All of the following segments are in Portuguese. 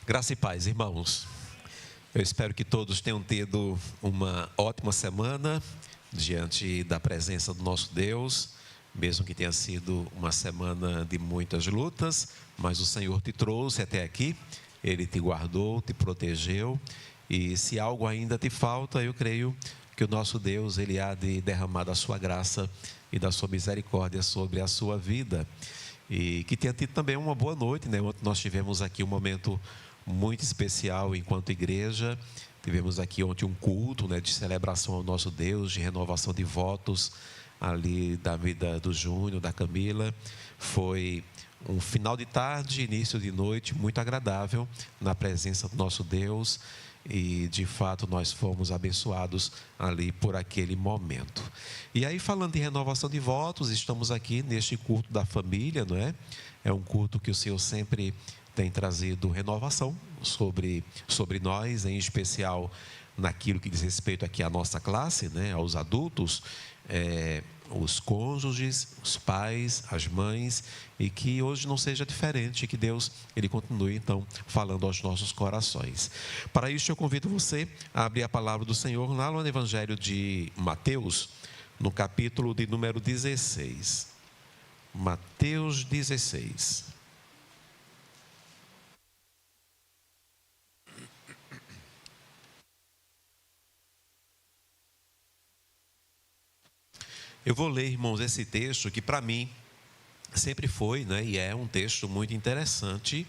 Graça e paz, irmãos. Eu espero que todos tenham tido uma ótima semana diante da presença do nosso Deus, mesmo que tenha sido uma semana de muitas lutas, mas o Senhor te trouxe até aqui, Ele te guardou, te protegeu, e se algo ainda te falta, eu creio que o nosso Deus, Ele há de derramar da sua graça e da sua misericórdia sobre a sua vida. E que tenha tido também uma boa noite, né? Ontem nós tivemos aqui um momento muito especial enquanto igreja. Tivemos aqui ontem um culto, né, de celebração ao nosso Deus, de renovação de votos ali da vida do Júnior, da Camila. Foi um final de tarde, início de noite muito agradável na presença do nosso Deus. E de fato nós fomos abençoados ali por aquele momento. E aí, falando de renovação de votos, estamos aqui neste culto da família, não é? É um culto que o Senhor sempre tem trazido renovação sobre nós, em especial naquilo que diz respeito aqui à nossa classe, né? Aos adultos, os cônjuges, os pais, as mães, e que hoje não seja diferente, que Deus, Ele continue então falando aos nossos corações. Para isso eu convido você a abrir a palavra do Senhor lá no Evangelho de Mateus, no capítulo de número 16. Mateus 16. Eu vou ler, irmãos, esse texto que para mim sempre foi, né, e é um texto muito interessante,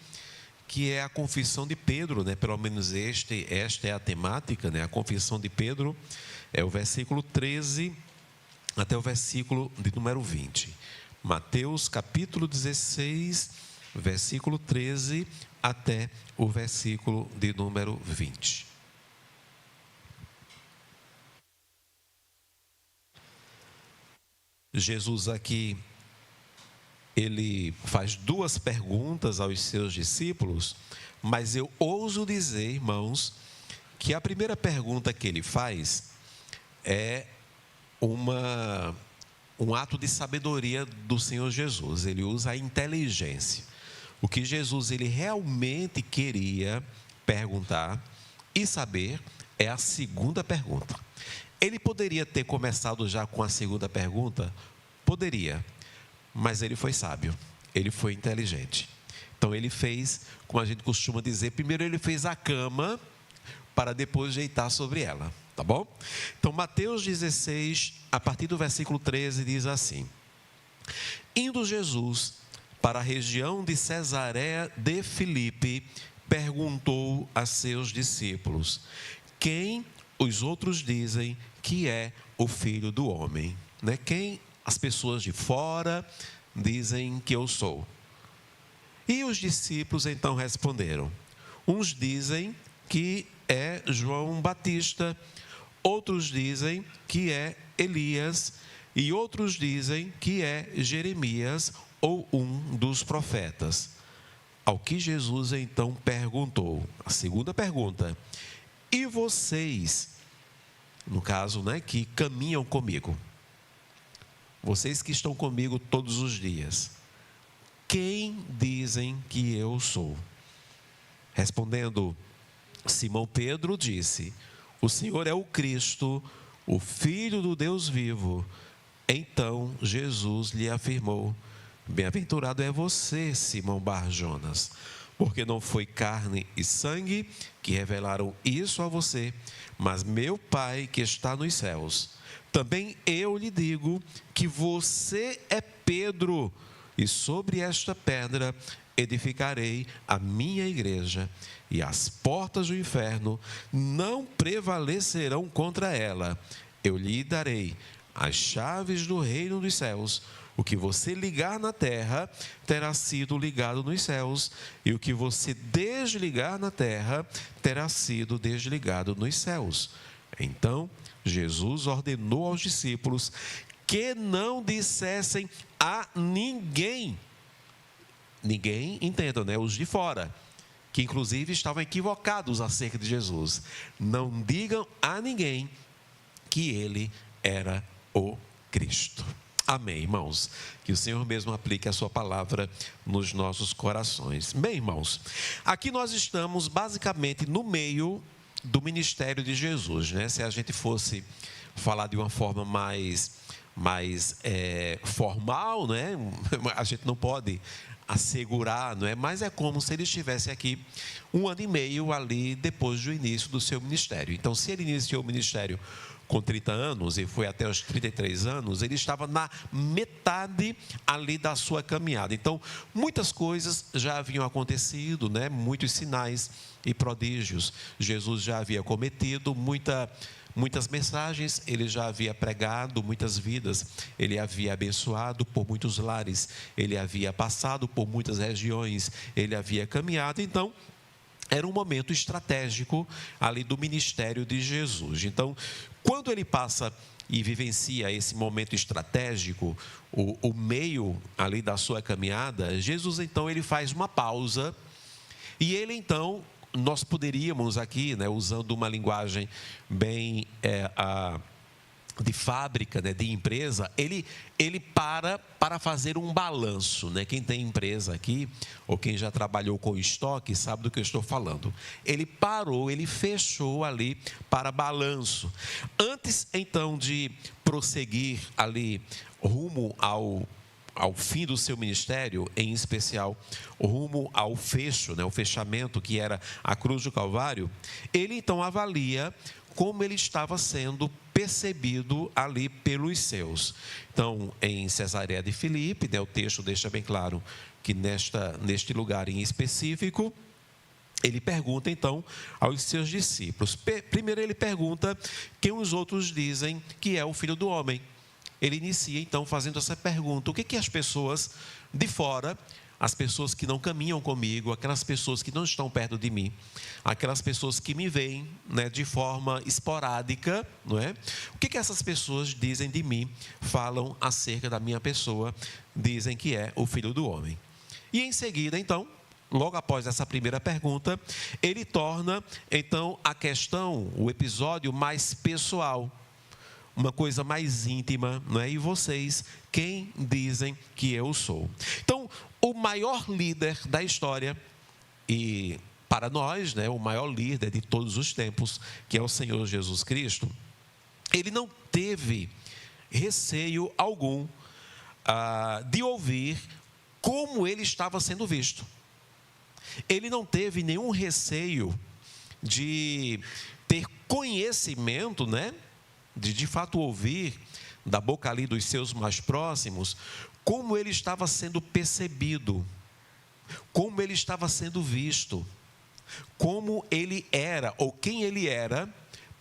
que é a confissão de Pedro, né? Pelo menos esta é a temática, né? A confissão de Pedro é o versículo 13 até o versículo de número 20. Mateus capítulo 16, versículo 13 até o versículo de número 20. Jesus aqui, ele faz duas perguntas aos seus discípulos, mas eu ouso dizer, irmãos, que a primeira pergunta que ele faz é um ato de sabedoria do Senhor Jesus. Ele usa a inteligência. O que Jesus ele realmente queria perguntar e saber é a segunda pergunta. Ele poderia ter começado já com a segunda pergunta? Poderia, mas ele foi sábio, ele foi inteligente. Então ele fez, como a gente costuma dizer, primeiro ele fez a cama para depois deitar sobre ela, tá bom? Então Mateus 16, a partir do versículo 13, diz assim: Indo Jesus para a região de Cesareia de Filipe, perguntou a seus discípulos: quem os outros dizem que é o Filho do Homem? Né? Quem as pessoas de fora dizem que eu sou? E os discípulos então responderam: uns dizem que é João Batista, outros dizem que é Elias, e outros dizem que é Jeremias ou um dos profetas. Ao que Jesus então perguntou, a segunda pergunta: e vocês, no caso, né, que caminham comigo, vocês que estão comigo todos os dias, quem dizem que eu sou? Respondendo, Simão Pedro disse: o Senhor é o Cristo, o Filho do Deus vivo. Então Jesus lhe afirmou: bem-aventurado é você, Simão Bar-Jonas, porque não foi carne e sangue que revelaram isso a você, mas meu Pai que está nos céus. Também eu lhe digo que você é Pedro, e sobre esta pedra edificarei a minha igreja, e as portas do inferno não prevalecerão contra ela. Eu lhe darei as chaves do reino dos céus. O que você ligar na terra terá sido ligado nos céus, e o que você desligar na terra terá sido desligado nos céus. Então Jesus ordenou aos discípulos que não dissessem a ninguém. Ninguém, entendam, né? Os de fora, que inclusive estavam equivocados acerca de Jesus. Não digam a ninguém que ele era o Cristo. Amém, irmãos. Que o Senhor mesmo aplique a sua palavra nos nossos corações. Bem, irmãos, aqui nós estamos basicamente no meio do ministério de Jesus, né? Se a gente fosse falar de uma forma mais formal, né? A gente não pode assegurar, não é? Mas é como se ele estivesse aqui 1 ano e meio ali depois do início do seu ministério. Então, se ele iniciou o ministério com 30 anos e foi até os 33 anos, ele estava na metade ali da sua caminhada. Então, muitas coisas já haviam acontecido, né? Muitos sinais e prodígios Jesus já havia cometido, muitas mensagens ele já havia pregado, muitas vidas ele havia abençoado, por muitos lares ele havia passado, por muitas regiões ele havia caminhado. Então, era um momento estratégico ali do ministério de Jesus. Então, quando ele passa e vivencia esse momento estratégico, o meio ali da sua caminhada, Jesus então ele faz uma pausa e ele então, nós poderíamos aqui, né, usando uma linguagem bem de fábrica, né, de empresa, ele para fazer um balanço, né? Quem tem empresa aqui, ou quem já trabalhou com estoque, sabe do que eu estou falando. Ele parou, ele fechou ali para balanço. Antes, então, de prosseguir ali rumo ao fim do seu ministério, em especial rumo ao fecho, né, o fechamento que era a cruz do Calvário, ele então avalia como ele estava sendo percebido ali pelos seus. Então, em Cesareia de Filipe, né, o texto deixa bem claro que neste lugar em específico, ele pergunta então aos seus discípulos. Primeiro ele pergunta quem os outros dizem que é o Filho do Homem. Ele inicia então fazendo essa pergunta: o que as pessoas de fora, as pessoas que não caminham comigo, aquelas pessoas que não estão perto de mim, aquelas pessoas que me veem, né, de forma esporádica, não é? O que essas pessoas dizem de mim, falam acerca da minha pessoa, dizem que é o Filho do Homem. E em seguida, então, logo após essa primeira pergunta, ele torna então a questão, o episódio mais pessoal, uma coisa mais íntima, não é? E vocês, quem dizem que eu sou? Então, o maior líder da história, e para nós, né, o maior líder de todos os tempos, que é o Senhor Jesus Cristo, ele não teve receio algum de ouvir como ele estava sendo visto. Ele não teve nenhum receio de ter conhecimento, né? De fato ouvir da boca ali dos seus mais próximos como ele estava sendo percebido, como ele estava sendo visto, como ele era ou quem ele era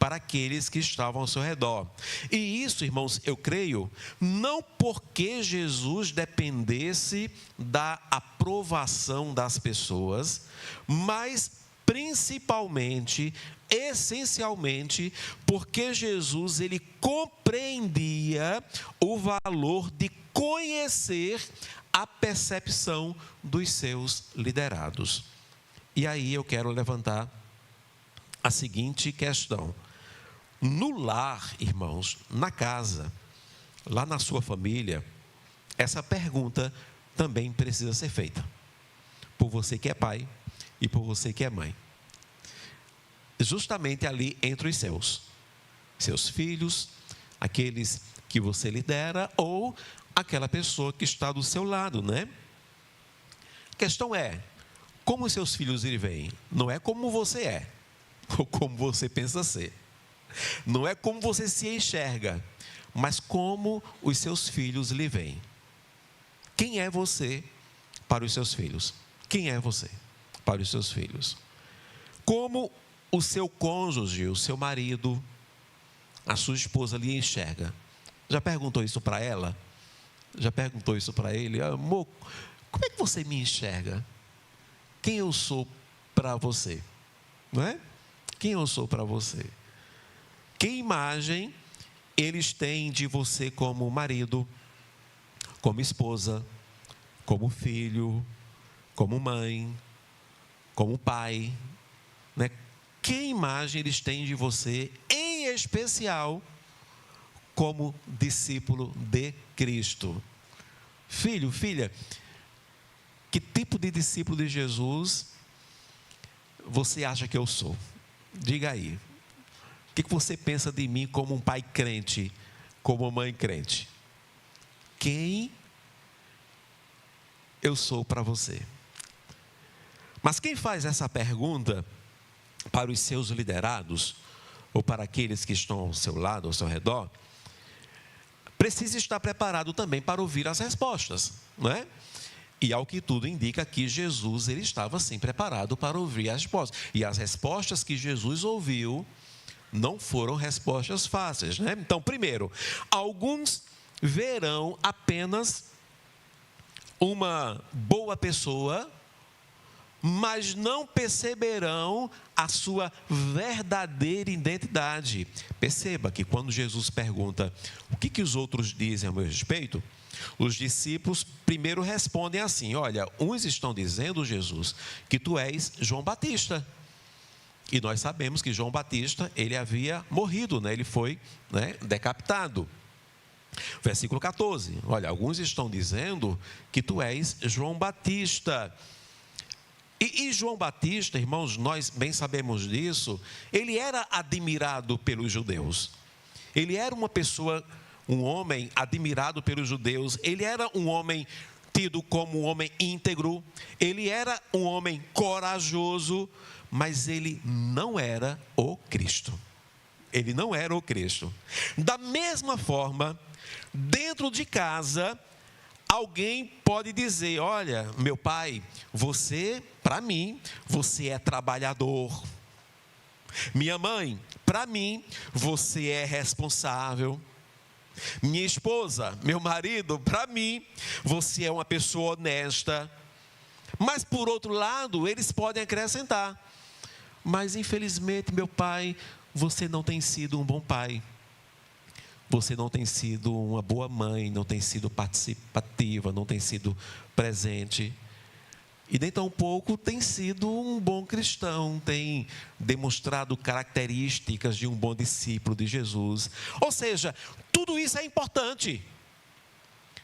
para aqueles que estavam ao seu redor. E isso, irmãos, eu creio, não porque Jesus dependesse da aprovação das pessoas, mas principalmente, essencialmente, porque Jesus ele compreendia o valor de conhecer a percepção dos seus liderados. E aí eu quero levantar a seguinte questão: no lar, irmãos, na casa, lá na sua família, essa pergunta também precisa ser feita por você que é pai e por você que é mãe. Justamente ali entre os seus filhos, aqueles que você lidera ou aquela pessoa que está do seu lado, né? A questão é, como os seus filhos lhe veem? Não é como você é, ou como você pensa ser. Não é como você se enxerga, mas como os seus filhos lhe veem. Quem é você para os seus filhos? Quem é você para os seus filhos? Como o seu cônjuge, o seu marido, a sua esposa lhe enxerga? Já perguntou isso para ela? Já perguntou isso para ele? Amor, como é que você me enxerga? Quem eu sou para você? Não é? Quem eu sou para você? Que imagem eles têm de você como marido, como esposa, como filho, como mãe, como pai, né? Que imagem eles têm de você, em especial, como discípulo de Cristo. Filho, filha, que tipo de discípulo de Jesus você acha que eu sou? Diga aí. O que você pensa de mim como um pai crente, como uma mãe crente? Quem eu sou para você? Mas quem faz essa pergunta para os seus liderados, ou para aqueles que estão ao seu lado, ao seu redor, precisa estar preparado também para ouvir as respostas, não é? E ao que tudo indica que Jesus, ele estava sim preparado para ouvir as respostas. E as respostas que Jesus ouviu não foram respostas fáceis, né? Então, primeiro, alguns verão apenas uma boa pessoa, mas não perceberão a sua verdadeira identidade. Perceba que quando Jesus pergunta o que os outros dizem a meu respeito, os discípulos primeiro respondem assim: olha, uns estão dizendo, Jesus, que tu és João Batista. E nós sabemos que João Batista, ele havia morrido, né? Ele foi, né, decapitado. Versículo 14, olha, alguns estão dizendo que tu és João Batista. E João Batista, irmãos, nós bem sabemos disso, ele era admirado pelos judeus. Ele era uma pessoa, um homem admirado pelos judeus. Ele era um homem tido como um homem íntegro. Ele era um homem corajoso, mas ele não era o Cristo. Ele não era o Cristo. Da mesma forma, dentro de casa, alguém pode dizer: olha, meu pai, você, para mim, você é trabalhador. Minha mãe, para mim, você é responsável. Minha esposa, meu marido, para mim, você é uma pessoa honesta. Mas, por outro lado, eles podem acrescentar: mas, infelizmente, meu pai, você não tem sido um bom pai. Você não tem sido uma boa mãe, não tem sido participativa, não tem sido presente. E nem tão pouco tem sido um bom cristão, tem demonstrado características de um bom discípulo de Jesus. Ou seja, tudo isso é importante.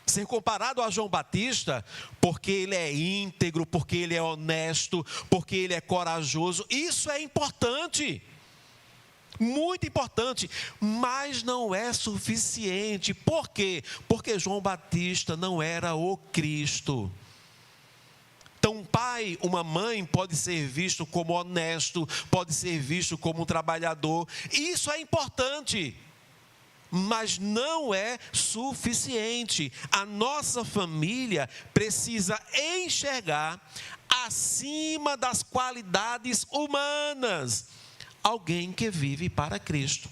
Ser comparado a João Batista, porque ele é íntegro, porque ele é honesto, porque ele é corajoso, isso é importante. Muito importante, mas não é suficiente. Por quê? Porque João Batista não era o Cristo. Então, um pai, uma mãe pode ser visto como honesto, pode ser visto como um trabalhador. Isso é importante, mas não é suficiente. A nossa família precisa enxergar acima das qualidades humanas alguém que vive para Cristo.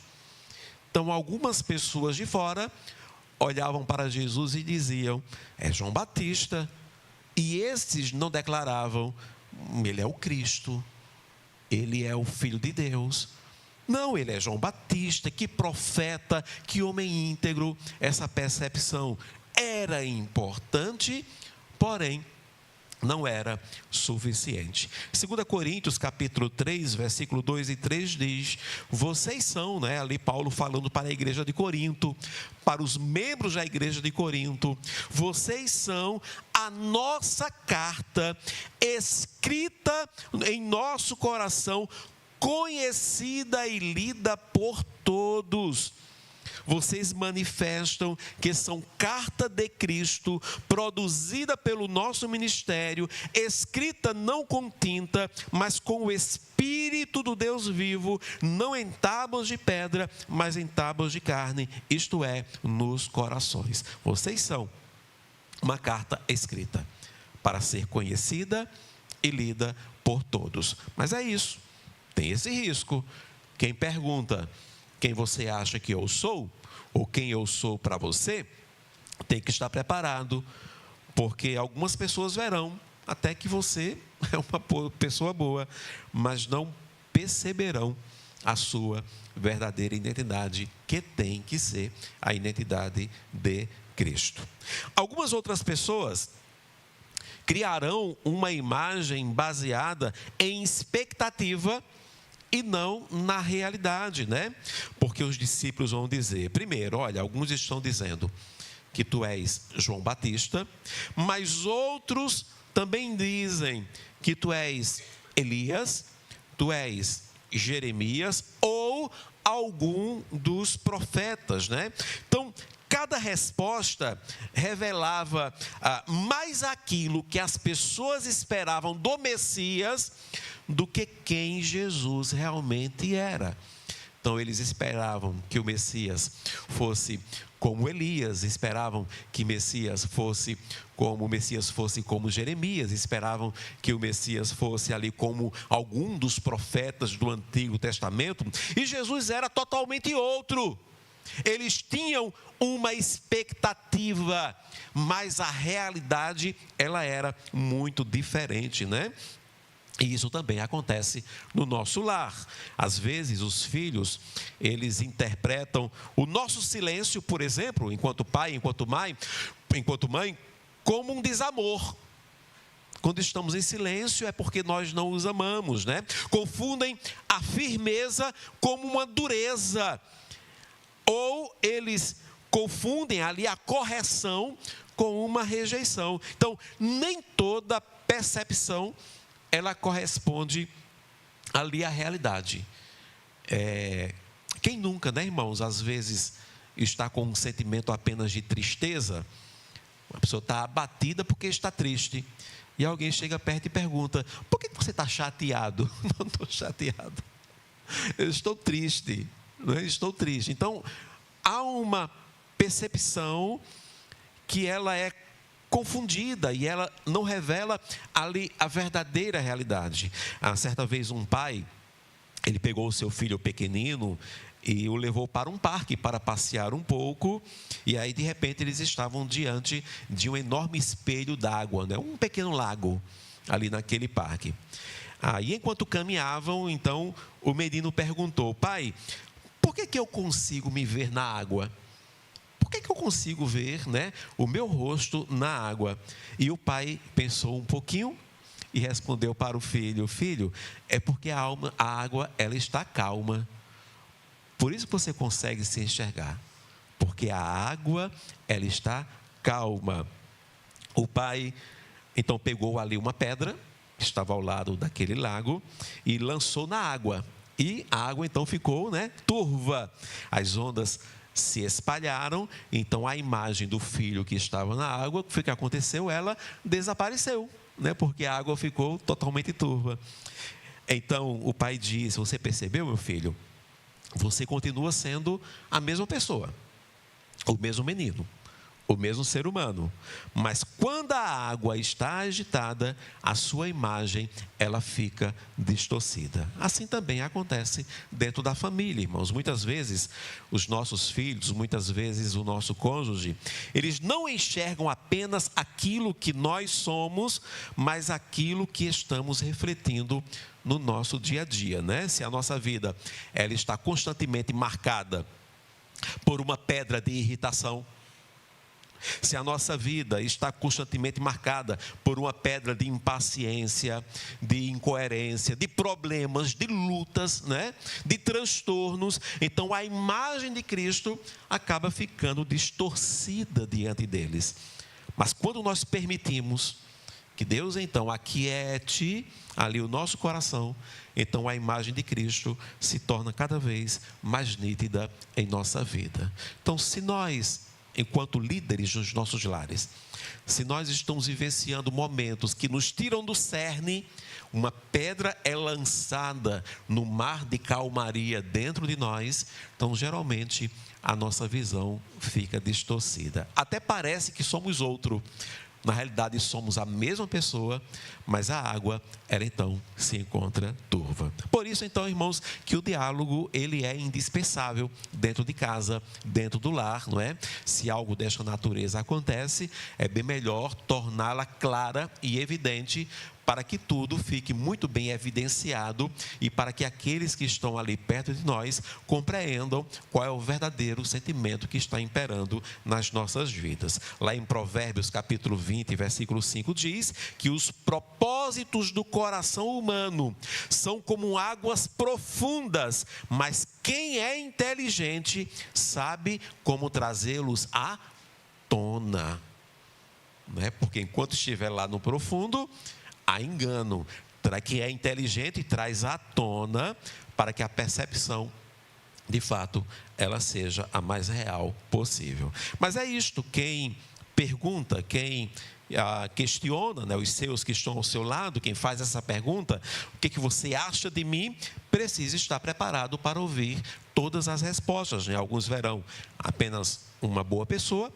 Então, algumas pessoas de fora olhavam para Jesus e diziam: é João Batista. E esses não declaravam: ele é o Cristo, ele é o Filho de Deus. Não, ele é João Batista, que profeta, que homem íntegro. Essa percepção era importante, porém não era suficiente. 2 Coríntios capítulo 3, versículo 2 e 3 diz: vocês são, né, ali Paulo falando para a igreja de Corinto, para os membros da igreja de Corinto, vocês são a nossa carta escrita em nosso coração, conhecida e lida por todos. Vocês manifestam que são carta de Cristo, produzida pelo nosso ministério, escrita não com tinta, mas com o Espírito do Deus vivo, não em tábuas de pedra, mas em tábuas de carne, isto é, nos corações. Vocês são uma carta escrita para ser conhecida e lida por todos. Mas é isso, tem esse risco. Quem pergunta quem você acha que eu sou, ou quem eu sou para você, tem que estar preparado, porque algumas pessoas verão até que você é uma pessoa boa, mas não perceberão a sua verdadeira identidade, que tem que ser a identidade de Cristo. Algumas outras pessoas criarão uma imagem baseada em expectativa e não na realidade, né? Porque os discípulos vão dizer, primeiro, olha, alguns estão dizendo que tu és João Batista, mas outros também dizem que tu és Elias, tu és Jeremias ou algum dos profetas, né? Então, cada resposta revelava mais aquilo que as pessoas esperavam do Messias do que quem Jesus realmente era. Então, eles esperavam que o Messias fosse como Elias, esperavam que o Messias fosse como Jeremias, esperavam que o Messias fosse ali como algum dos profetas do Antigo Testamento, e Jesus era totalmente outro. Eles tinham uma expectativa, mas a realidade, ela era muito diferente, né? E isso também acontece no nosso lar. Às vezes os filhos, eles interpretam o nosso silêncio, por exemplo, enquanto pai, enquanto mãe, como um desamor. Quando estamos em silêncio é porque nós não os amamos, né? Confundem a firmeza como uma dureza. Ou eles confundem ali a correção com uma rejeição. Então, nem toda percepção ela corresponde ali à realidade. Quem nunca, né, irmãos, às vezes está com um sentimento apenas de tristeza, uma pessoa está abatida porque está triste, e alguém chega perto e pergunta, por que você está chateado? Não estou chateado, eu estou triste, não é? Estou triste. Então, há uma percepção que ela é confundida e ela não revela ali a verdadeira realidade. Certa vez um pai, ele pegou o seu filho pequenino e o levou para um parque para passear um pouco, e aí de repente eles estavam diante de um enorme espelho d'água, né? Um pequeno lago ali naquele parque. E enquanto caminhavam, então o menino perguntou, pai, por que eu consigo me ver na água? Por que eu consigo ver, né, o meu rosto na água? E o pai pensou um pouquinho e respondeu para o filho, filho, é porque a água ela está calma. Por isso que você consegue se enxergar. Porque a água ela está calma. O pai, então, pegou ali uma pedra, que estava ao lado daquele lago, e lançou na água. E a água, então, ficou, né, turva. As ondas se espalharam, então a imagem do filho que estava na água, o que aconteceu? Ela desapareceu, né? Porque a água ficou totalmente turva. Então o pai disse, você percebeu, meu filho? Você continua sendo a mesma pessoa, o mesmo menino, o mesmo ser humano, mas quando a água está agitada, a sua imagem, ela fica distorcida. Assim também acontece dentro da família, irmãos. Muitas vezes, os nossos filhos, muitas vezes o nosso cônjuge, eles não enxergam apenas aquilo que nós somos, mas aquilo que estamos refletindo no nosso dia a dia, né? Se a nossa vida, ela está constantemente marcada por uma pedra de irritação, se a nossa vida está constantemente marcada por uma pedra de impaciência, de incoerência, de problemas, de lutas, né? De transtornos, então a imagem de Cristo acaba ficando distorcida diante deles. Mas quando nós permitimos que Deus então aquiete ali o nosso coração, então a imagem de Cristo se torna cada vez mais nítida em nossa vida. Então, se nós, enquanto líderes dos nossos lares, se nós estamos vivenciando momentos que nos tiram do cerne, uma pedra é lançada no mar de calmaria dentro de nós, então geralmente a nossa visão fica distorcida. Até parece que somos outro. Na realidade somos a mesma pessoa, mas a água, ela então se encontra turva. Por isso então, irmãos, que o diálogo, ele é indispensável dentro de casa, dentro do lar, não é? Se algo desta natureza acontece, é bem melhor torná-la clara e evidente para que tudo fique muito bem evidenciado e para que aqueles que estão ali perto de nós compreendam qual é o verdadeiro sentimento que está imperando nas nossas vidas. Lá em Provérbios, capítulo 20, versículo 5, diz que os propósitos do coração humano são como águas profundas, mas quem é inteligente sabe como trazê-los à tona. Não é? Porque enquanto estiver lá no profundo, há engano. Quem é inteligente traz à tona para que a percepção, de fato, ela seja a mais real possível. Mas é isto, quem pergunta, quem questiona, né, os seus que estão ao seu lado, quem faz essa pergunta, o que você acha de mim, precisa estar preparado para ouvir todas as respostas. Né? Alguns verão apenas uma boa pessoa,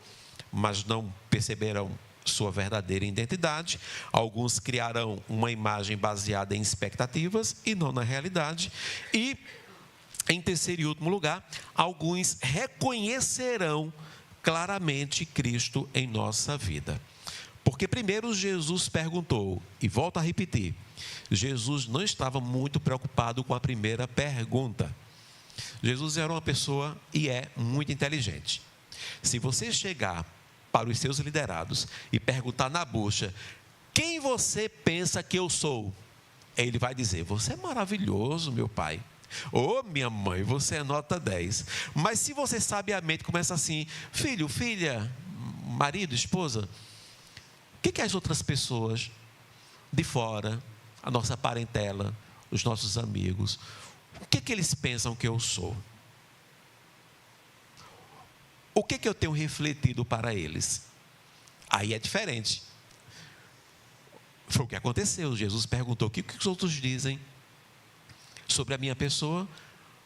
mas não perceberão sua verdadeira identidade. Alguns criarão uma imagem baseada em expectativas e não na realidade. E, em terceiro e último lugar, alguns reconhecerão claramente Cristo em nossa vida. Porque primeiro Jesus perguntou, e volto a repetir, Jesus não estava muito preocupado com a primeira pergunta. Jesus era uma pessoa e é muito inteligente. Se você chegar para os seus liderados e perguntar na bucha, quem você pensa que eu sou? Ele vai dizer, você é maravilhoso, meu pai. Ô, minha mãe, você é nota 10. Mas se você sabiamente começa assim, filho, filha, marido, esposa, o que as outras pessoas de fora, a nossa parentela, os nossos amigos, o que eles pensam que eu sou? O que eu tenho refletido para eles? Aí é diferente. Foi o que aconteceu. Jesus perguntou, o que os outros dizem sobre a minha pessoa?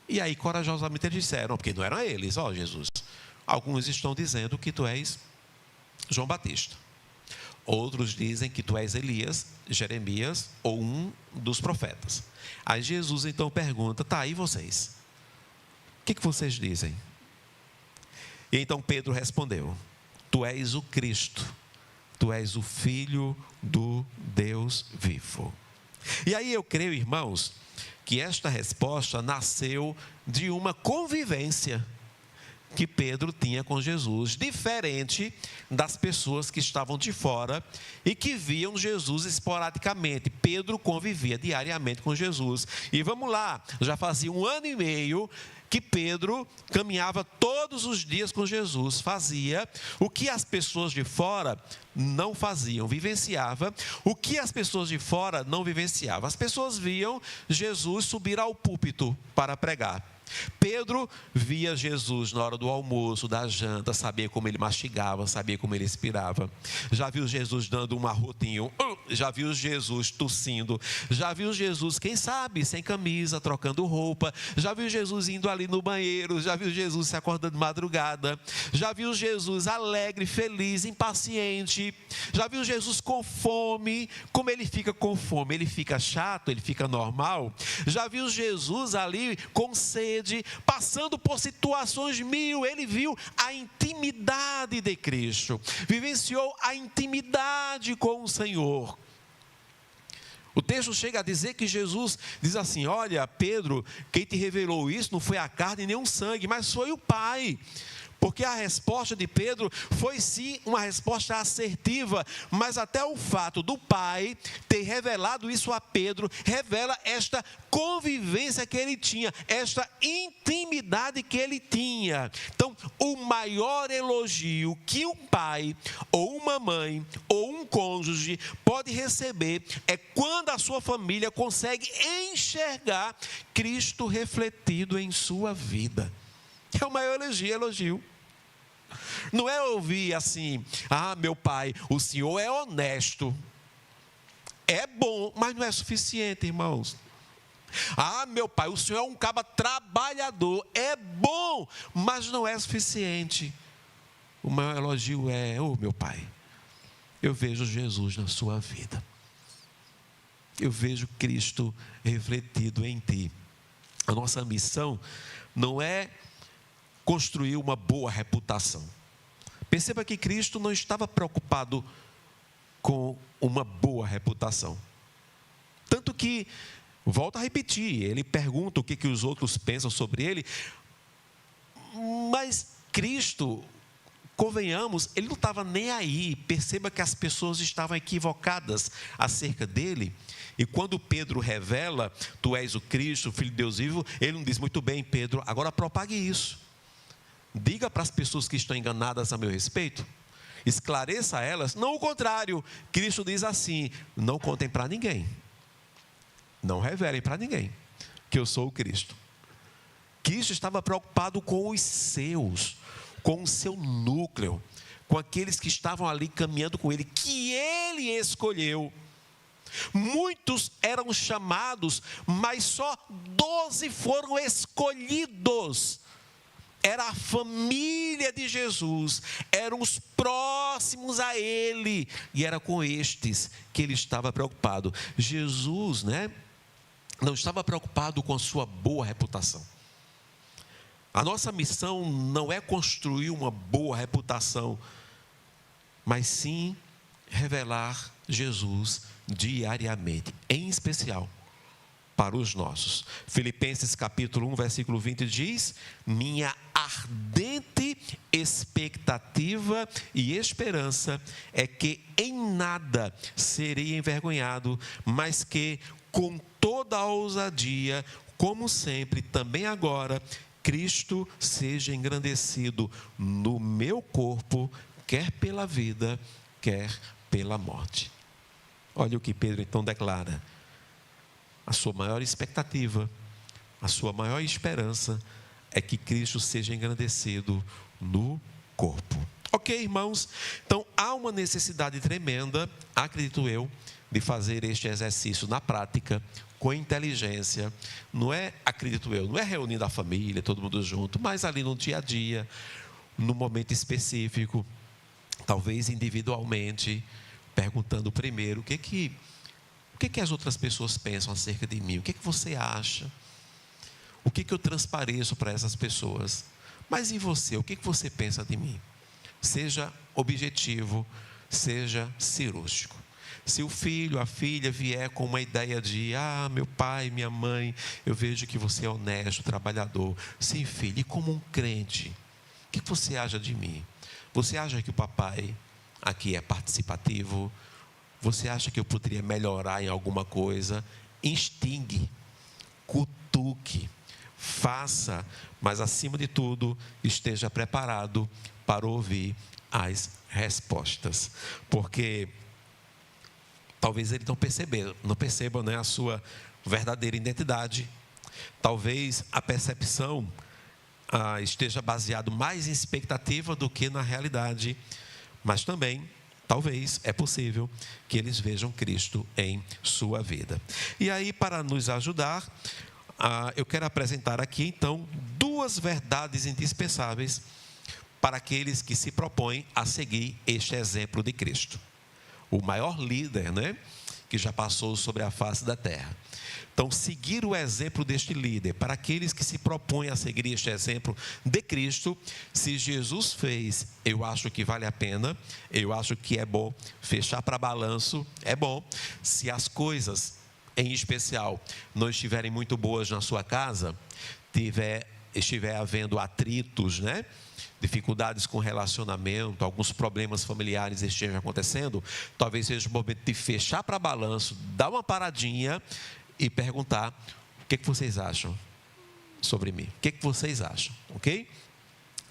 E aí, corajosamente, eles disseram, porque não eram eles, ó Jesus, alguns estão dizendo que tu és João Batista. Outros dizem que tu és Elias, Jeremias ou um dos profetas. Aí Jesus então pergunta, tá, e vocês? O que vocês dizem? E então Pedro respondeu, tu és o Cristo, tu és o Filho do Deus vivo. E aí eu creio, irmãos, que esta resposta nasceu de uma convivência que Pedro tinha com Jesus, diferente das pessoas que estavam de fora e que viam Jesus esporadicamente. Pedro convivia diariamente com Jesus. E vamos lá, já fazia 1 ano e meio que Pedro caminhava todos os dias com Jesus, fazia o que as pessoas de fora não faziam, vivenciava o que as pessoas de fora não vivenciavam. As pessoas viam Jesus subir ao púlpito para pregar. Pedro via Jesus na hora do almoço, da janta, sabia como ele mastigava, sabia como ele expirava. Já viu Jesus dando um arrotinho, já viu Jesus tossindo, já viu Jesus, quem sabe, sem camisa, trocando roupa, já viu Jesus indo ali no banheiro, já viu Jesus se acordando de madrugada, já viu Jesus alegre, feliz, impaciente, já viu Jesus com fome. Como ele fica com fome? Ele fica chato, ele fica normal. Já viu Jesus ali com sede, passando por situações mil. Ele viu a intimidade de Cristo, vivenciou a intimidade com o Senhor. O texto chega a dizer que Jesus diz assim, olha Pedro, quem te revelou isso não foi a carne nem o sangue, mas foi o Pai. Porque a resposta de Pedro foi sim uma resposta assertiva, mas até o fato do Pai ter revelado isso a Pedro, revela esta convivência que ele tinha, esta intimidade que ele tinha. Então, o maior elogio que um pai, ou uma mãe, ou um cônjuge pode receber é quando a sua família consegue enxergar Cristo refletido em sua vida. É o maior elogio. Não é ouvir assim, meu pai, o senhor é honesto. É bom, mas não é suficiente, irmãos. Meu pai, o senhor é um caba trabalhador. É bom, mas não é suficiente. O maior elogio é, meu pai, eu vejo Jesus na sua vida. Eu vejo Cristo refletido em ti. A nossa missão não é construir uma boa reputação. Perceba que Cristo não estava preocupado com uma boa reputação. Tanto que, volto a repetir, ele pergunta o que os outros pensam sobre ele, mas Cristo, convenhamos, ele não estava nem aí. Perceba que as pessoas estavam equivocadas acerca dele. E quando Pedro revela, tu és o Cristo, o Filho de Deus vivo, ele não diz, muito bem, Pedro, agora propague isso. Diga para as pessoas que estão enganadas a meu respeito. Esclareça a elas. Não o contrário. Cristo diz assim, não contem para ninguém. Não revelem para ninguém que eu sou o Cristo. Cristo estava preocupado com os seus, com o seu núcleo, com aqueles que estavam ali caminhando com ele, que ele escolheu. Muitos eram chamados, mas só 12 foram escolhidos. Era a família de Jesus, eram os próximos a ele, e era com estes que ele estava preocupado. Jesus, não estava preocupado com a sua boa reputação. A nossa missão não é construir uma boa reputação, mas sim revelar Jesus diariamente, em especial para os nossos. Filipenses capítulo 1, versículo 20 diz, minha ardente expectativa e esperança é que em nada serei envergonhado, mas que com toda a ousadia, como sempre, também agora, Cristo seja engrandecido no meu corpo, quer pela vida, quer pela morte. Olha o que Pedro então declara. A sua maior expectativa, a sua maior esperança é que Cristo seja engrandecido no corpo. Ok, irmãos? Então, há uma necessidade tremenda, acredito eu, de fazer este exercício na prática, com inteligência. Não é, acredito eu, não é reunindo a família, todo mundo junto, mas ali no dia a dia, no momento específico, talvez individualmente, perguntando primeiro, o que as outras pessoas pensam acerca de mim? O que você acha? O que eu transpareço para essas pessoas? Mas e você? O que você pensa de mim? Seja objetivo, seja cirúrgico. Se o filho, a filha vier com uma ideia de, meu pai, minha mãe, eu vejo que você é honesto, trabalhador. Sim, filho, e como um crente, o que você acha de mim? Você acha que o papai aqui é participativo? Você acha que eu poderia melhorar em alguma coisa? Instigue, cutuque, faça, mas acima de tudo, esteja preparado para ouvir as respostas. Porque talvez ele não perceba a sua verdadeira identidade. Talvez a percepção esteja baseada mais em expectativa do que na realidade. Mas também, talvez, é possível que eles vejam Cristo em sua vida. E aí, para nos ajudar, eu quero apresentar aqui, então, 2 verdades indispensáveis para aqueles que se propõem a seguir este exemplo de Cristo. O maior líder, que já passou sobre a face da terra. Então, seguir o exemplo deste líder, para aqueles que se propõem a seguir este exemplo de Cristo, se Jesus fez, eu acho que vale a pena, eu acho que é bom fechar para balanço, é bom. Se as coisas, em especial, não estiverem muito boas na sua casa, estiver havendo atritos, dificuldades com relacionamento, alguns problemas familiares estejam acontecendo, talvez seja o momento de fechar para balanço, dar uma paradinha e perguntar, o que vocês acham sobre mim? O que vocês acham? Ok?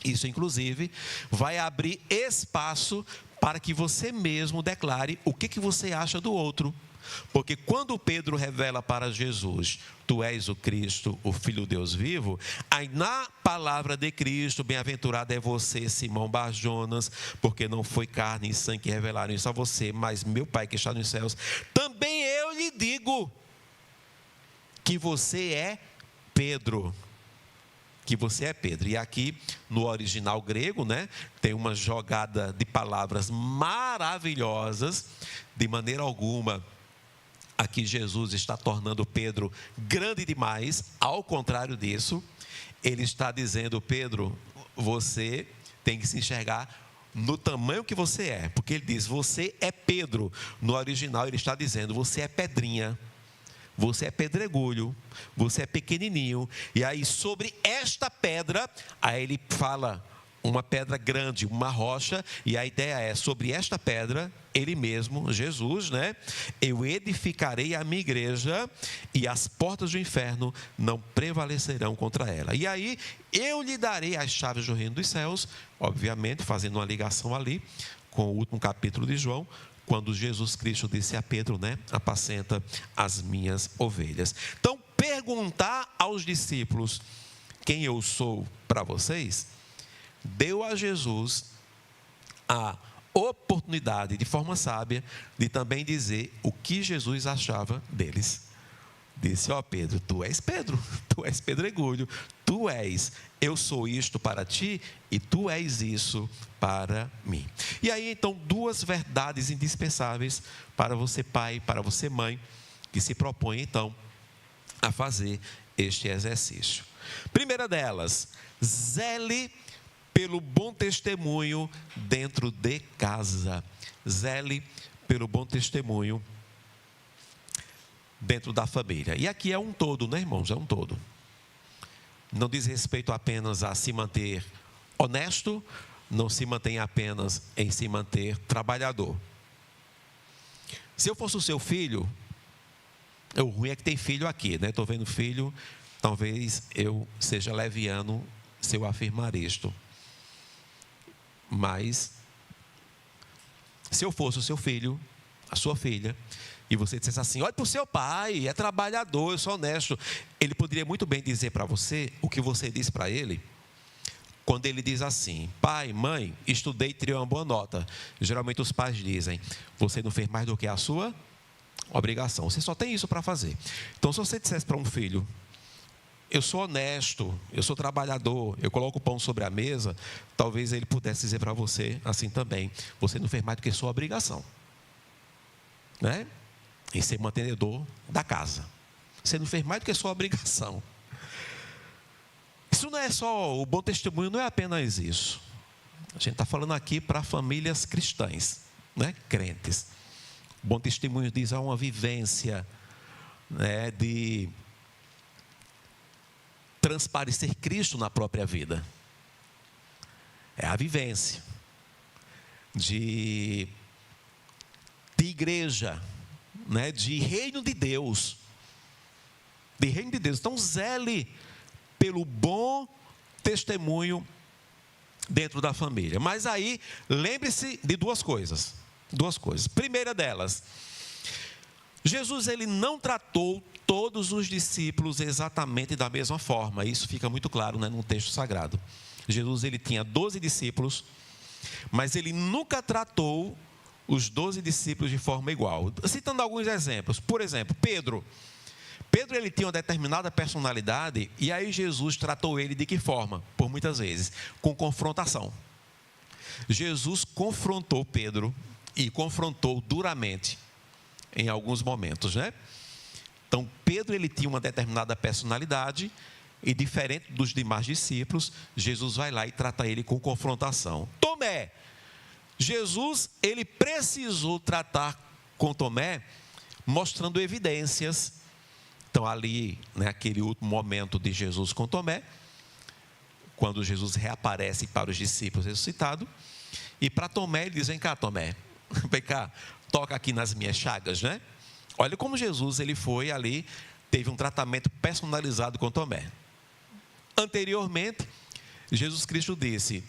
Isso, inclusive, vai abrir espaço para que você mesmo declare o que você acha do outro. Porque quando Pedro revela para Jesus, tu és o Cristo, o Filho de Deus vivo, aí na palavra de Cristo, bem-aventurado é você, Simão Bar-Jonas, porque não foi carne e sangue que revelaram isso a você, mas meu Pai que está nos céus. Também eu lhe digo que você é Pedro. Que você é Pedro. E aqui, no original grego, tem uma jogada de palavras maravilhosas. De maneira alguma, aqui Jesus está tornando Pedro grande demais. Ao contrário disso, ele está dizendo, Pedro, você tem que se enxergar no tamanho que você é. Porque ele diz, você é Pedro. No original, ele está dizendo, você é pedrinha. você é pedregulho, você é pequenininho. E aí sobre esta pedra, aí ele fala uma pedra grande, uma rocha, e a ideia é, sobre esta pedra, ele mesmo, Jesus, né? Eu edificarei a minha igreja e as portas do inferno não prevalecerão contra ela. E aí, eu lhe darei as chaves do reino dos céus, obviamente, fazendo uma ligação ali com o último capítulo de João, quando Jesus Cristo disse a Pedro, né? Apacenta as minhas ovelhas. Então, perguntar aos discípulos quem eu sou para vocês, deu a Jesus a oportunidade, de forma sábia, de também dizer o que Jesus achava deles. Disse, Pedro, tu és pedregulho, tu és, eu sou isto para ti e tu és isso para mim. E aí então, duas verdades indispensáveis para você pai, para você mãe, que se propõe então a fazer este exercício. Primeira delas, zele pelo bom testemunho dentro de casa. Zele pelo bom testemunho dentro da família. E aqui é um todo, né, irmãos? É um todo. Não diz respeito apenas a se manter honesto, não se mantém apenas em se manter trabalhador. Se eu fosse o seu filho, o ruim é que tem filho aqui, né? Estou vendo filho, talvez eu seja leviano se eu afirmar isto. Mas, se eu fosse o seu filho, a sua filha, e você dissesse assim, olha para o seu pai, é trabalhador, eu sou honesto, ele poderia muito bem dizer para você o que você disse para ele, quando ele diz assim, pai, mãe, estudei e tirei uma boa nota. Geralmente os pais dizem, você não fez mais do que a sua obrigação, você só tem isso para fazer. Então, se você dissesse para um filho, eu sou honesto, eu sou trabalhador, eu coloco o pão sobre a mesa, talvez ele pudesse dizer para você assim também, você não fez mais do que sua obrigação, né? Em ser mantenedor da casa, você não fez mais do que sua obrigação. Isso não é só, o bom testemunho não é apenas isso, a gente está falando aqui para famílias cristãs, né? Crentes. O bom testemunho diz a uma vivência, né, de transparecer Cristo na própria vida. É a vivência de igreja, né? De reino de Deus. De reino de Deus. Então, zele pelo bom testemunho dentro da família. Mas aí, lembre-se de duas coisas. Duas coisas. Primeira delas, Jesus, ele não tratou todos os discípulos exatamente da mesma forma. Isso fica muito claro, né, no texto sagrado. Jesus, ele tinha 12 discípulos, mas ele nunca tratou os 12 discípulos de forma igual. Citando alguns exemplos. Por exemplo, Pedro. Pedro, ele tinha uma determinada personalidade, e aí Jesus tratou ele de que forma? Por muitas vezes, com confrontação. Jesus confrontou Pedro, e confrontou duramente, em alguns momentos, né? Então, Pedro, ele tinha uma determinada personalidade, e diferente dos demais discípulos, Jesus vai lá e trata ele com confrontação. Tomé, Jesus, ele precisou tratar com Tomé, mostrando evidências. Então, ali, naquele último momento de Jesus com Tomé, quando Jesus reaparece para os discípulos ressuscitado, e para Tomé, ele diz, vem cá, Tomé, vem cá, toca aqui nas minhas chagas, né? Olha como Jesus, ele foi ali, teve um tratamento personalizado com Tomé. Anteriormente, Jesus Cristo disse,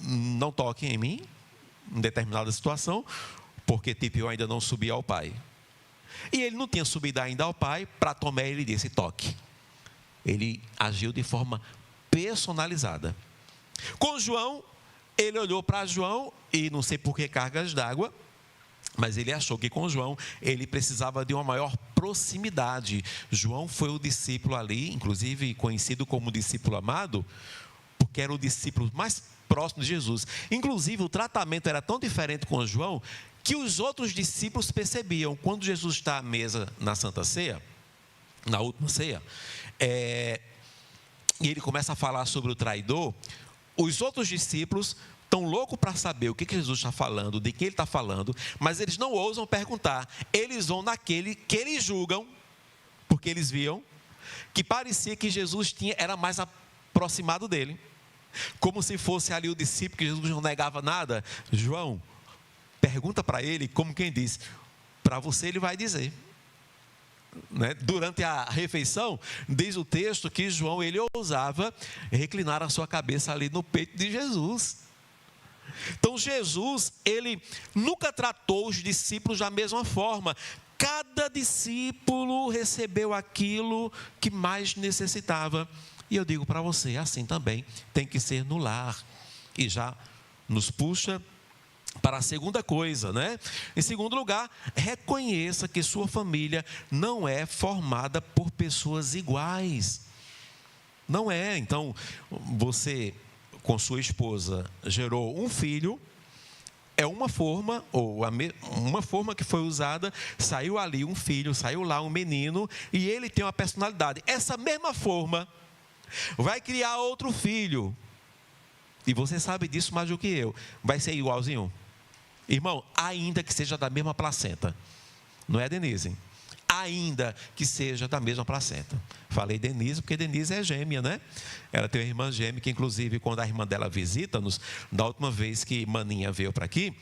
não toque em mim, em determinada situação, porque tipo, eu ainda não subi ao Pai. E ele não tinha subido ainda ao Pai, para Tomé ele disse, toque. Ele agiu de forma personalizada. Com João, ele olhou para João, e não sei por que cargas d'água, mas ele achou que com João, ele precisava de uma maior proximidade. João foi o discípulo ali, inclusive conhecido como discípulo amado, porque era o discípulo mais próximo de Jesus. Inclusive, o tratamento era tão diferente com João, que os outros discípulos percebiam, quando Jesus está à mesa na Santa Ceia, na última ceia, e ele começa a falar sobre o traidor, os outros discípulos estão loucos para saber o que Jesus está falando, de quem ele está falando, mas eles não ousam perguntar, eles vão naquele que eles julgam porque eles viam que parecia que Jesus era mais aproximado dele, como se fosse ali o discípulo que Jesus não negava nada. João, pergunta para ele, como quem diz, para você ele vai dizer. Né? Durante a refeição, diz o texto que João, ele ousava reclinar a sua cabeça ali no peito de Jesus. Então Jesus, ele nunca tratou os discípulos da mesma forma. Cada discípulo recebeu aquilo que mais necessitava. E eu digo para você, assim também tem que ser no lar. E já nos puxa para a segunda coisa, né? Em segundo lugar, reconheça que sua família não é formada por pessoas iguais. Não é. Então, você com sua esposa gerou um filho, é uma forma, uma forma que foi usada, saiu ali um filho, saiu lá um menino, e ele tem uma personalidade. Essa mesma forma vai criar outro filho, e você sabe disso mais do que eu, vai ser igualzinho? Irmão, ainda que seja da mesma placenta, não é, Denise? Ainda que seja da mesma placenta. Falei Denise porque Denise é gêmea, né? Ela tem uma irmã gêmea que, inclusive, quando a irmã dela visita-nos, da última vez que Maninha veio para aqui,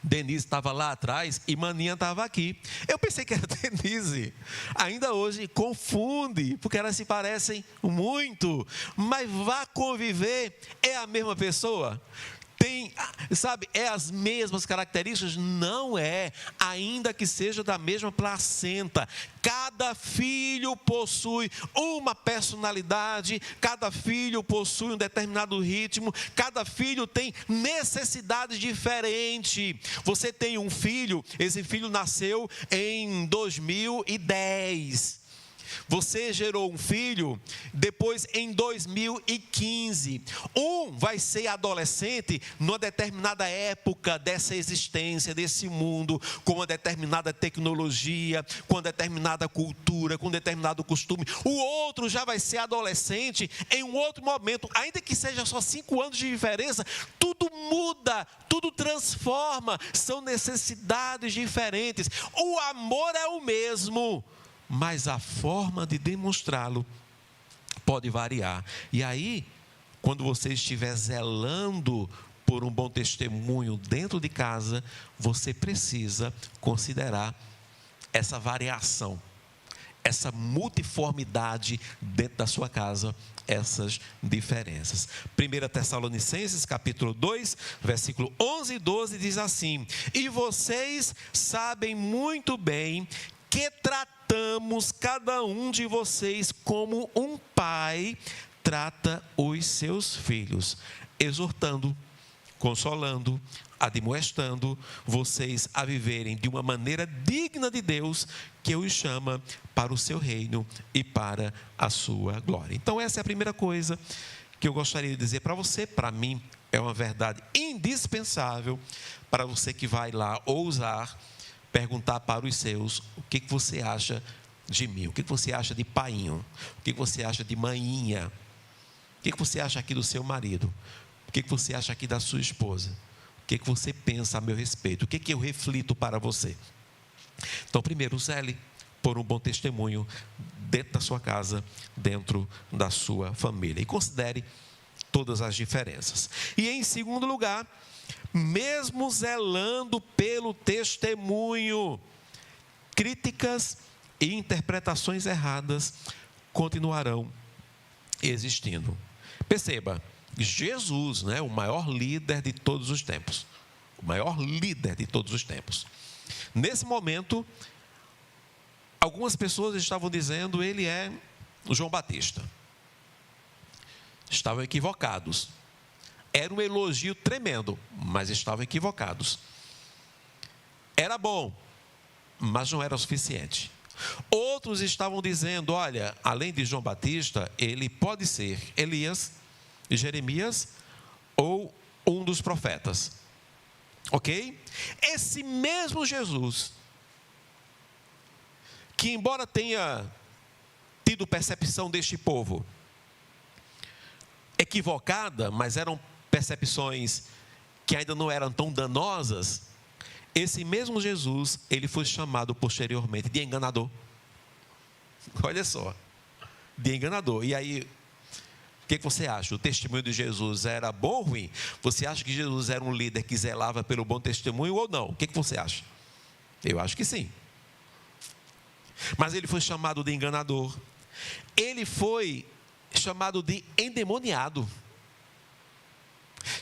Denise estava lá atrás e Maninha estava aqui. Eu pensei que era Denise. Ainda hoje confunde, porque elas se parecem muito. Mas vá conviver, é a mesma pessoa. Tem, sabe, é as mesmas características? Não é, ainda que seja da mesma placenta. Cada filho possui uma personalidade, cada filho possui um determinado ritmo, cada filho tem necessidades diferentes. Você tem um filho, esse filho nasceu em 2010. Você gerou um filho depois em 2015. Um vai ser adolescente numa determinada época dessa existência, desse mundo, com uma determinada tecnologia, com uma determinada cultura, com um determinado costume. O outro já vai ser adolescente em um outro momento, ainda que seja só 5 anos de diferença. Tudo muda, tudo transforma, são necessidades diferentes. O amor é o mesmo, mas a forma de demonstrá-lo pode variar. E aí, quando você estiver zelando por um bom testemunho dentro de casa, você precisa considerar essa variação, essa multiformidade dentro da sua casa, essas diferenças. 1 Tessalonicenses, capítulo 2, versículo 11 e 12, diz assim: e vocês sabem muito bem que tratamos cada um de vocês como um pai trata os seus filhos, exortando, consolando, admoestando vocês a viverem de uma maneira digna de Deus, que os chama para o seu reino e para a sua glória. Então essa é a primeira coisa que eu gostaria de dizer para você. Para mim é uma verdade indispensável, para você que vai lá ousar perguntar para os seus: o que você acha de mim? O que você acha de painho? O que você acha de maninha? O que você acha aqui do seu marido? O que você acha aqui da sua esposa? O que você pensa a meu respeito? O que eu reflito para você? Então, primeiro, zele por um bom testemunho dentro da sua casa, dentro da sua família. E considere todas as diferenças. E em segundo lugar, mesmo zelando pelo testemunho, críticas e interpretações erradas continuarão existindo. Perceba, Jesus, né, o maior líder de todos os tempos, o maior líder de todos os tempos. Nesse momento, algumas pessoas estavam dizendo: ele é o João Batista. Estavam equivocados. Era um elogio tremendo, mas estavam equivocados. Era bom, mas não era o suficiente. Outros estavam dizendo: olha, além de João Batista, ele pode ser Elias, Jeremias ou um dos profetas. Ok? Esse mesmo Jesus, que embora tenha tido percepção deste povo equivocada, mas eram percepções que ainda não eram tão danosas, esse mesmo Jesus, ele foi chamado posteriormente de enganador. Olha só, de enganador. E aí, o que você acha? O testemunho de Jesus era bom ou ruim? Você acha que Jesus era um líder que zelava pelo bom testemunho ou não? O que você acha? Eu acho que sim. Mas ele foi chamado de enganador. Ele foi chamado de endemoniado.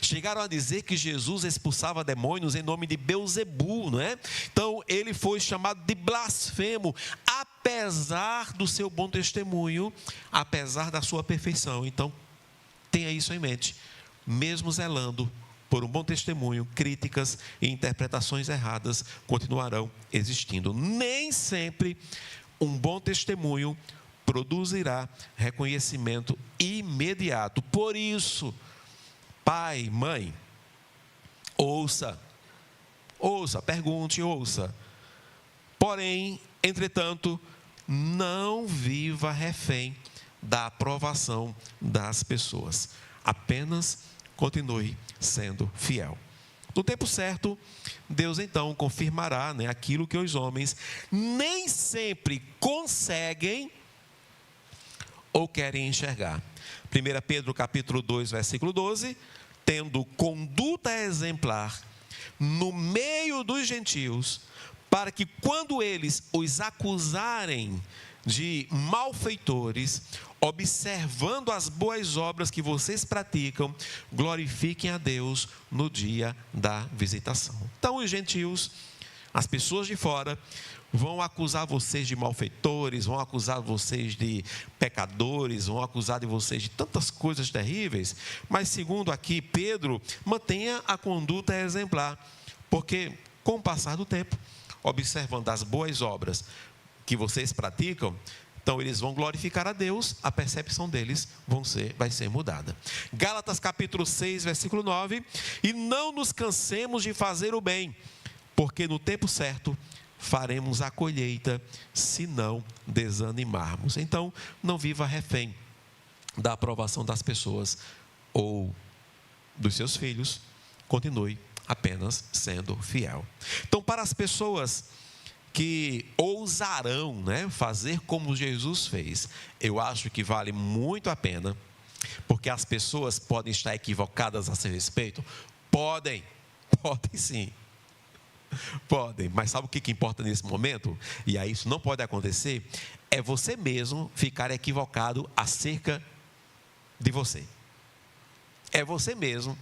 Chegaram a dizer que Jesus expulsava demônios em nome de Belzebu, não é? Então ele foi chamado de blasfemo, apesar do seu bom testemunho, apesar da sua perfeição. Então tenha isso em mente. Mesmo zelando por um bom testemunho, críticas e interpretações erradas continuarão existindo. Nem sempre um bom testemunho produzirá reconhecimento imediato. Por isso, pai, mãe, ouça, pergunte, ouça. Porém, entretanto, não viva refém da aprovação das pessoas. Apenas continue sendo fiel. No tempo certo, Deus então confirmará, aquilo que os homens nem sempre conseguem ou querem enxergar. 1 Pedro capítulo 2, versículo 12, tendo conduta exemplar no meio dos gentios, para que quando eles os acusarem de malfeitores, observando as boas obras que vocês praticam, glorifiquem a Deus no dia da visitação. Então os gentios, as pessoas de fora, vão acusar vocês de malfeitores, vão acusar vocês de pecadores, vão acusar de vocês de tantas coisas terríveis, mas segundo aqui Pedro, mantenha a conduta exemplar, porque com o passar do tempo, observando as boas obras que vocês praticam, então eles vão glorificar a Deus, a percepção deles vai ser mudada. Gálatas capítulo 6, versículo 9, e não nos cansemos de fazer o bem, porque no tempo certo faremos a colheita, se não desanimarmos. Então, não viva refém da aprovação das pessoas ou dos seus filhos, continue apenas sendo fiel. Então, para as pessoas que ousarão, fazer como Jesus fez, eu acho que vale muito a pena, porque as pessoas podem estar equivocadas a seu respeito, podem sim, podem, mas sabe o que importa nesse momento? E aí isso não pode acontecer, é você mesmo ficar equivocado acerca de você. É você mesmo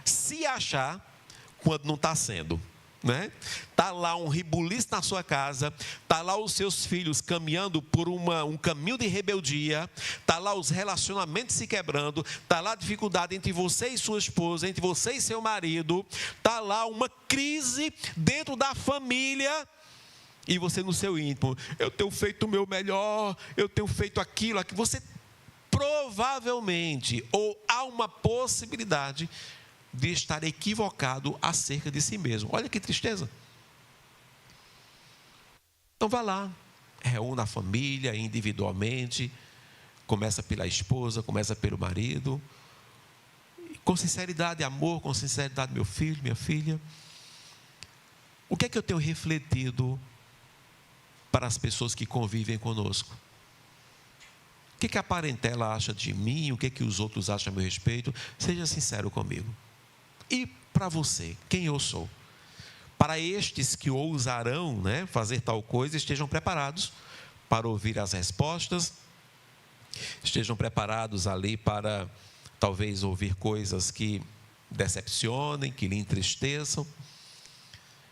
se achar quando não está sendo. Está lá um rebuliço na sua casa, está lá os seus filhos caminhando por um caminho de rebeldia, está lá os relacionamentos se quebrando, está lá a dificuldade entre você e sua esposa, entre você e seu marido, está lá uma crise dentro da família, e você no seu íntimo, eu tenho feito o meu melhor, eu tenho feito aquilo, você provavelmente, ou há uma possibilidade de estar equivocado acerca de si mesmo. Olha que tristeza. Então vá lá, reúna a família individualmente, começa pela esposa, começa pelo marido, com sinceridade, amor, com sinceridade, meu filho, minha filha. O que é que eu tenho refletido para as pessoas que convivem conosco? O que a parentela acha de mim? O que os outros acham a meu respeito? Seja sincero comigo. E para você, quem eu sou? Para estes que ousarão fazer tal coisa, estejam preparados para ouvir as respostas, estejam preparados ali para talvez ouvir coisas que decepcionem, que lhe entristeçam,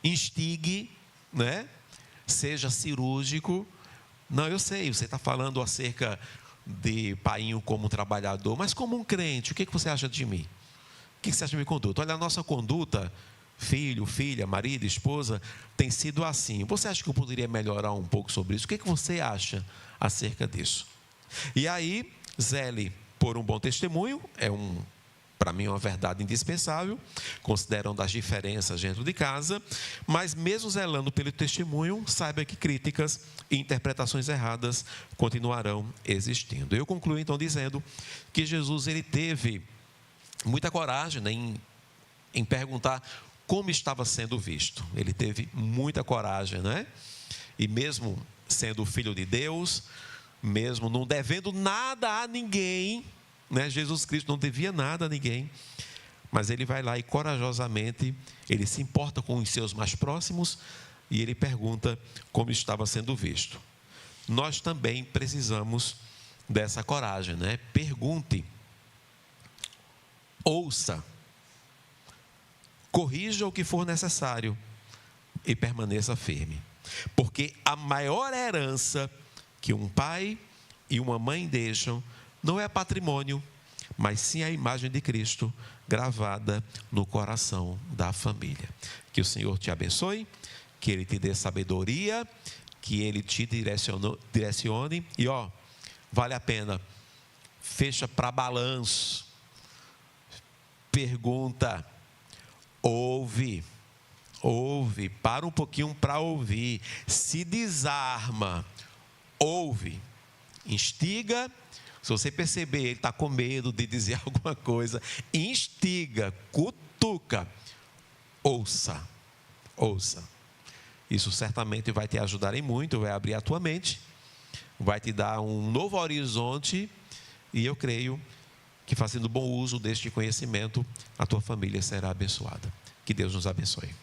instigue, seja cirúrgico. Não, eu sei, você está falando acerca de painho como um trabalhador, mas como um crente, o que você acha de mim? O que você acha de minha conduta? Olha, a nossa conduta, filho, filha, marido, esposa, tem sido assim. Você acha que eu poderia melhorar um pouco sobre isso? O que você acha acerca disso? E aí, zele por um bom testemunho, para mim, uma verdade indispensável, considerando as diferenças dentro de casa, mas mesmo zelando pelo testemunho, saiba que críticas e interpretações erradas continuarão existindo. Eu concluo então dizendo que Jesus, ele teve muita coragem em perguntar como estava sendo visto. Ele teve muita coragem, E mesmo sendo filho de Deus, mesmo não devendo nada a ninguém, né? Jesus Cristo não devia nada a ninguém, mas ele vai lá e corajosamente, ele se importa com os seus mais próximos e ele pergunta como estava sendo visto. Nós também precisamos dessa coragem, né? Pergunte, ouça, corrija o que for necessário e permaneça firme. Porque a maior herança que um pai e uma mãe deixam não é patrimônio, mas sim a imagem de Cristo gravada no coração da família. Que o Senhor te abençoe, que Ele te dê sabedoria, que Ele te direcione. E vale a pena, fecha para balanço, pergunta, ouve, para um pouquinho para ouvir, se desarma, ouve, instiga. Se você perceber, ele está com medo de dizer alguma coisa, instiga, cutuca, ouça. Isso certamente vai te ajudar em muito, vai abrir a tua mente, vai te dar um novo horizonte, e eu creio que fazendo bom uso deste conhecimento, a tua família será abençoada. Que Deus nos abençoe.